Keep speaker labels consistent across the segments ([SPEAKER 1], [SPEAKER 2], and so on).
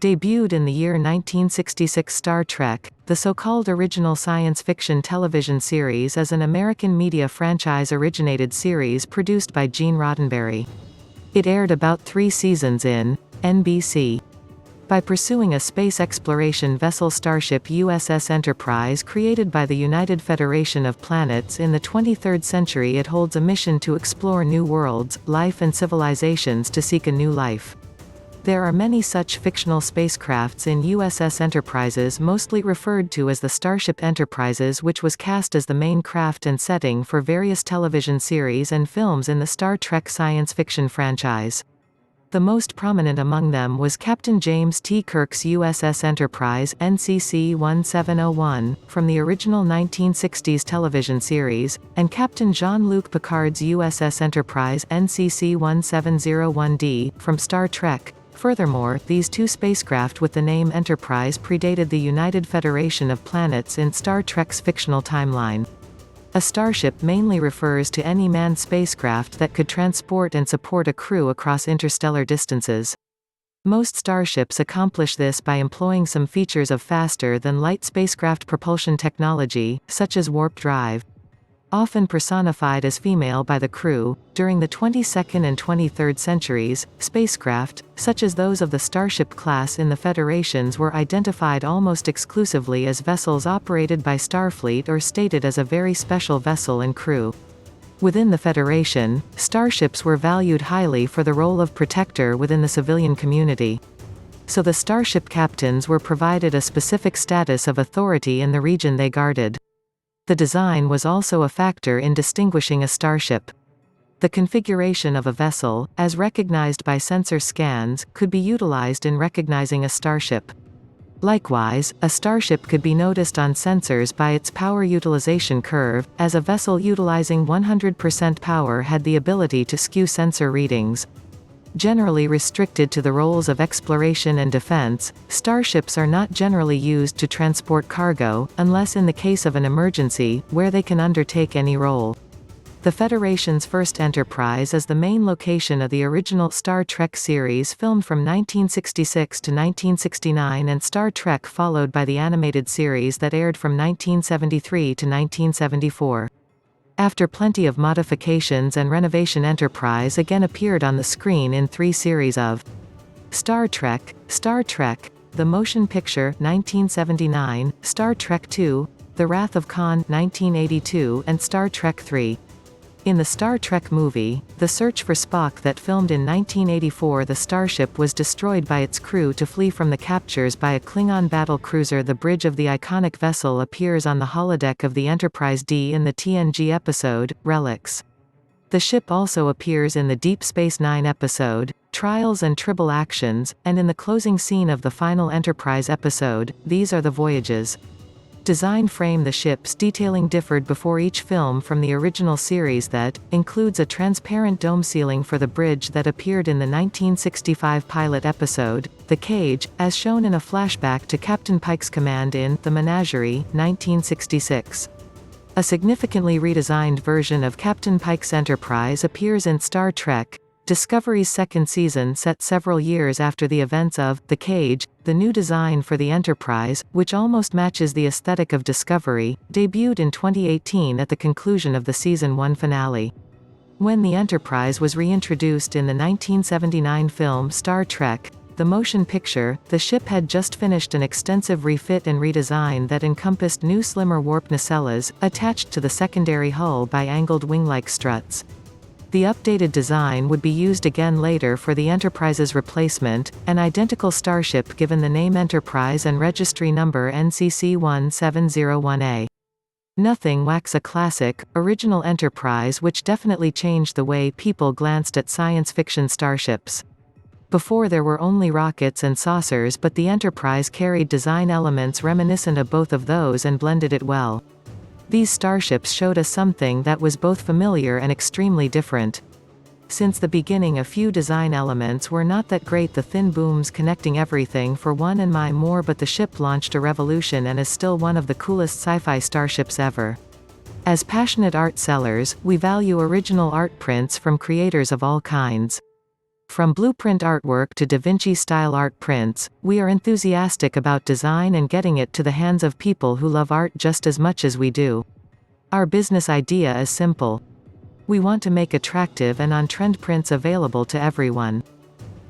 [SPEAKER 1] Debuted in the year 1966, Star Trek, the so-called original science fiction television series, is an American media franchise-originated series produced by Gene Roddenberry. It aired about 3 seasons in NBC. By pursuing a space exploration vessel, starship USS Enterprise, created by the United Federation of Planets in the 23rd century, it holds a mission to explore new worlds, life and civilizations to seek a new life. There are many such fictional spacecrafts in USS Enterprises, mostly referred to as the Starship Enterprises, which was cast as the main craft and setting for various television series and films in the Star Trek science fiction franchise. The most prominent among them was Captain James T. Kirk's USS Enterprise (NCC 1701) from the original 1960s television series, and Captain Jean-Luc Picard's USS Enterprise (NCC 1701D) from Star Trek. Furthermore, these two spacecraft with the name Enterprise predated the United Federation of Planets in Star Trek's fictional timeline. A starship mainly refers to any manned spacecraft that could transport and support a crew across interstellar distances. Most starships accomplish this by employing some features of faster-than-light spacecraft propulsion technology, such as warp drive. Often personified as female by the crew, during the 22nd and 23rd centuries, spacecraft, such as those of the Starship class in the Federations, were identified almost exclusively as vessels operated by Starfleet or stated as a very special vessel and crew. Within the Federation, starships were valued highly for the role of protector within the civilian community. So the starship captains were provided a specific status of authority in the region they guarded. The design was also a factor in distinguishing a starship. The configuration of a vessel, as recognized by sensor scans, could be utilized in recognizing a starship. Likewise, a starship could be noticed on sensors by its power utilization curve, as a vessel utilizing 100% power had the ability to skew sensor readings. Generally restricted to the roles of exploration and defense, starships are not generally used to transport cargo, unless in the case of an emergency, where they can undertake any role. The Federation's first Enterprise is the main location of the original Star Trek series, filmed from 1966 to 1969, and Star Trek followed by the animated series that aired from 1973 to 1974. After plenty of modifications and renovation, Enterprise again appeared on the screen in 3 series of Star Trek, The Motion Picture 1979, Star Trek II, The Wrath of Khan 1982, and Star Trek III. In the Star Trek movie, The Search for Spock, that filmed in 1984, the starship was destroyed by its crew to flee from the captures by a Klingon battle cruiser. The bridge of the iconic vessel appears on the holodeck of the Enterprise D in the TNG episode, Relics. The ship also appears in the Deep Space Nine episode, Trials and Tribble Actions, and in the closing scene of the final Enterprise episode, These Are the Voyages. Design frame the ship's detailing differed before each film from the original series. That includes a transparent dome ceiling for the bridge that appeared in the 1965 pilot episode, The Cage, as shown in a flashback to Captain Pike's command in The Menagerie, 1966. A significantly redesigned version of Captain Pike's Enterprise appears in Star Trek Discovery's second season, set several years after the events of The Cage. The new design for the Enterprise, which almost matches the aesthetic of Discovery, debuted in 2018 at the conclusion of the Season 1 finale. When the Enterprise was reintroduced in the 1979 film Star Trek, the motion picture, the ship had just finished an extensive refit and redesign that encompassed new slimmer warp nacelles, attached to the secondary hull by angled wing-like struts. The updated design would be used again later for the Enterprise's replacement, an identical starship given the name Enterprise and registry number NCC 1701A. Nothing wax a classic, original Enterprise, which definitely changed the way people glanced at science fiction starships. Before, there were only rockets and saucers, but the Enterprise carried design elements reminiscent of both of those and blended it well. These starships showed us something that was both familiar and extremely different. Since the beginning, a few design elements were not that great, the thin booms connecting everything for one and more, but the ship launched a revolution and is still one of the coolest sci-fi starships ever. As passionate art sellers, we value original art prints from creators of all kinds. From blueprint artwork to Da Vinci-style art prints, we are enthusiastic about design and getting it to the hands of people who love art just as much as we do. Our business idea is simple. We want to make attractive and on-trend prints available to everyone.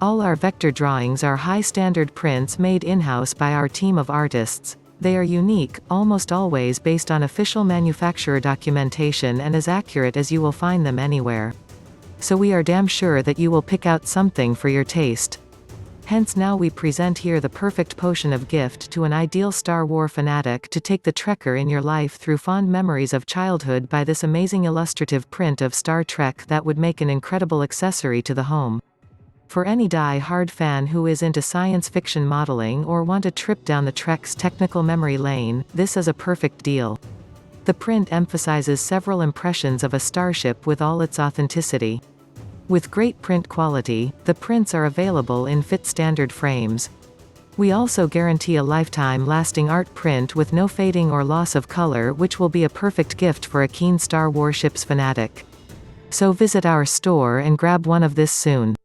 [SPEAKER 1] All our vector drawings are high-standard prints made in-house by our team of artists. They are unique, almost always based on official manufacturer documentation and as accurate as you will find them anywhere. So we are damn sure that you will pick out something for your taste. Hence now we present here the perfect potion of gift to an ideal Star Wars fanatic to take the Trekker in your life through fond memories of childhood by this amazing illustrative print of Star Trek that would make an incredible accessory to the home. For any die-hard fan who is into science fiction modeling or want a trip down the Trek's technical memory lane, this is a perfect deal. The print emphasizes several impressions of a starship with all its authenticity. With great print quality, the prints are available in fit standard frames. We also guarantee a lifetime-lasting art print with no fading or loss of color, which will be a perfect gift for a keen Star Wars ships fanatic. So visit our store and grab one of this soon.